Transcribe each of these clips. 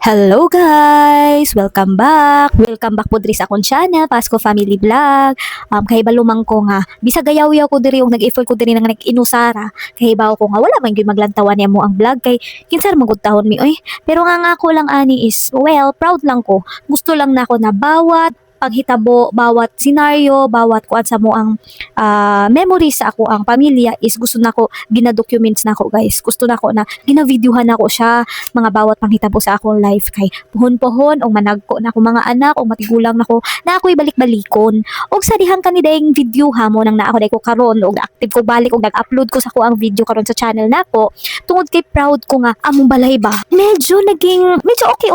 Hello guys! Welcome back! Welcome back po diri sa akong channel, Pasko Family Vlog. Kay balumang ko nga, bisag gayaw-yaw ko diri yung nag-effort ko diri nga nag-inusara. Kay bawo ko nga wala man gyud maglantawan niya mo ang vlog kay kinsa ra magudtahon mi oy. Pero nga ako lang ani is proud lang ko. Gusto lang nako na bawat paghitabo, bawat senaryo, bawat kuan sa mo ang memories sa ako ang pamilya is gusto nako gina-documents nako guys. Gusto nako na gina-videohan nako siya mga bawat panghitabo sa akong life kay puhon-puhon og managko na ako mga anak og matigulang nako na ako'y balik-balikon. Og sa dihang kani dayong video ha mo nang naa ko day ko karon og active ko balik og nag-upload ko sa ko ang video karon sa channel nako. Tungod kay proud ko nga among balay ba. Medyo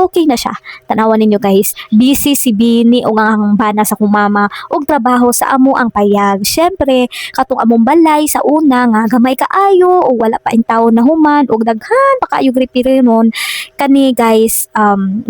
okay na siya. Tanawan ninyo guys. Busy si Bini og ang bana sa kumama og trabaho sa amo ang payag. Syempre, katong among balay sa una nga gamay kaayo og wala pa in taon na human og daghan pa kaayo repair nun. Kani guys,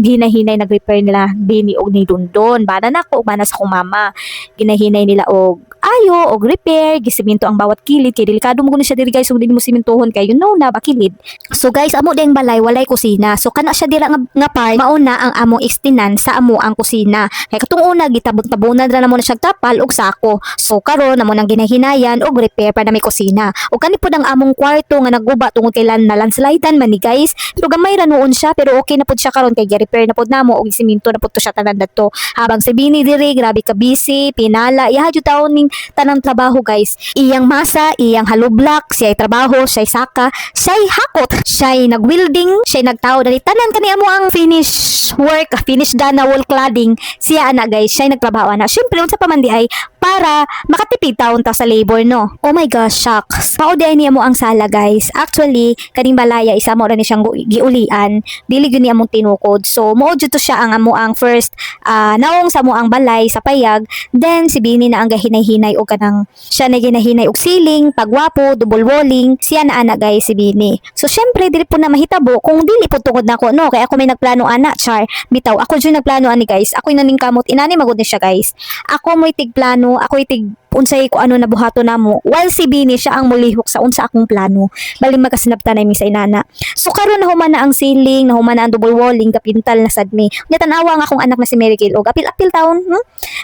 hinahinay nag-repair nila Bini og ni Dondon. Bana nako og bana sa kumama. Ginahinay nila og ayo og repair, gisiminto ang bawat kilid kay delikado mo guni siya diri guys ug dili mo simintohon kay you know na ba kilid. So guys, amo ding balay walay kusina. So kana siya dira nga part mauna ang among extinan sa amo ang kusina. Kay katong una gitabon-tabonan ra namo na siya tapal og sako. So karon namo nang ginahinayan og repair para na may kusina. Og kani pud ang among kwarto nga nagguba tungod kay na landslidean man ni guys. Pero gamay ra noon siya pero okay na pud siya karon kay gi-repair na pud namo og siminto na pud to siya tanan dadto. Habang si Bini diri grabe ka busy, pinala, iha jud taon ning tanang trabaho guys. Iyang masa, iyang halublak, siya'y trabaho, siya'y saka, siya'y hakot, siya'y nag-welding, siya'y nagtao dali tanan kani amo ang finish work, finish done na wall cladding. Siya ana guys, siya'y nagtrabaho na. Syempre unsa pa man di ay para makatipid taon ta sa labor no. Oh my gosh, shucks. Mao di niya mo ang sala guys. Actually, kaning balaya isa mo ra ni siyang giulian. Dili gyud niya mong tinukod. So mao jud to siya ang amo ang first naong sa mo ang balay sa payag. Then si Bini na ang gahinay-hinay og kanang siya na ginahinay og ceiling, pagwapo, double walling. Siya na ana guys si Bini. So syempre dili po na mahitabo kung dili po tungod nako no. Kay ako may nagplano ana char. Bitaw ako jud nagplano ani guys. Ako'y naning kamot inani magud ni siya guys. Ako mo'y tigplano, ako'y tig unsay ko ano na buhato namo while si Bini siya ang mulihok sa unsa akong plano bali magasinabtan na mi sa inana. So karon na human na ang ceiling, na human na ang double walling, kapintal na sad mi. Nya tan-awa nga akong anak na si Mary Kay og apil-apil taon.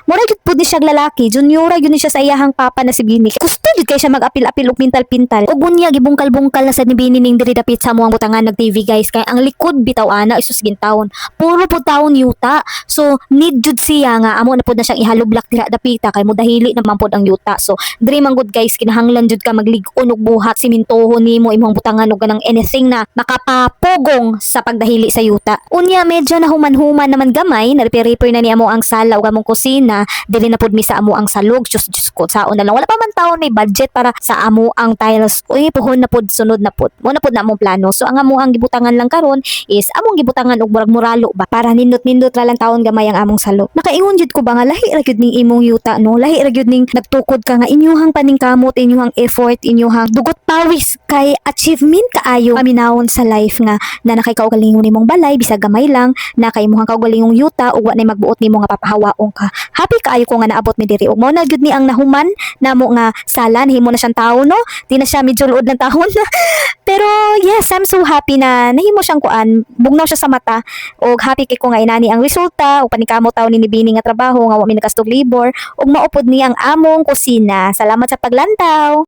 Mura gyud pud ni siya lalaki, junior gyud ni siya sa iyahang papa na si Bini. Gusto gyud kay siya mag-apil-apil og pintal-pintal. Ug bunya gibungkal-bungkal na sad ni Bini ning diri dapit sa mo ang butangan nag TV guys kay ang likod bitaw ana isus gintaon. Puro pud taon yuta. So need jud siya nga amo na pud na siyang ihalublak dira dapita kay mudahili naman pud ang yuta. So diri man gud guys kinahanglan jud ka maglig-on og buhat simintohon nimo imong butangan og ganang anything na makapapugong sa pagdahili sa yuta. Unya medyo na human-human naman gamay na repair na ni amo ang sala ug among kusina. Dili na pud mi sa amo ang salog. Just ko saon na lang wala pa man taon may budget para sa amo ang tiles. Uy puhon na pud sunod na pud. Mo na pud na among plano. So ang amo ang gibutangan lang karon is among gibutangan og murag muralo ba para nindot-nindot ra lang taon gamay ang among salo. Nakaingon jud ko ba nga lahi ra gyud ning imong yuta no. Lahi ra gyud ning nagtukod ka nga inyuhang paningkamot, inyuhang effort, inyuhang dugot pawis kay achievement kaayo paminawon sa life nga na nakay kaugalingon nimong balay bisag gamay lang na kay imong kaugalingong yuta ug wa nay magbuot nimo nga papahawaon ka. Happy kaayo ko nga naabot mi diri ug mao na gyud ni ang nahuman namo nga sala himo na siyang tawo no. Di na siya medyo luod ng tahon. Pero yes, I'm so happy na nahimo siyang kuan, bugnaw siya sa mata ug happy kay ko nga inani ang resulta ug paningkamot taon ni Bini nga trabaho nga wa mi nakastog labor ug maupod ni ang among kusina. Salamat sa paglantaw.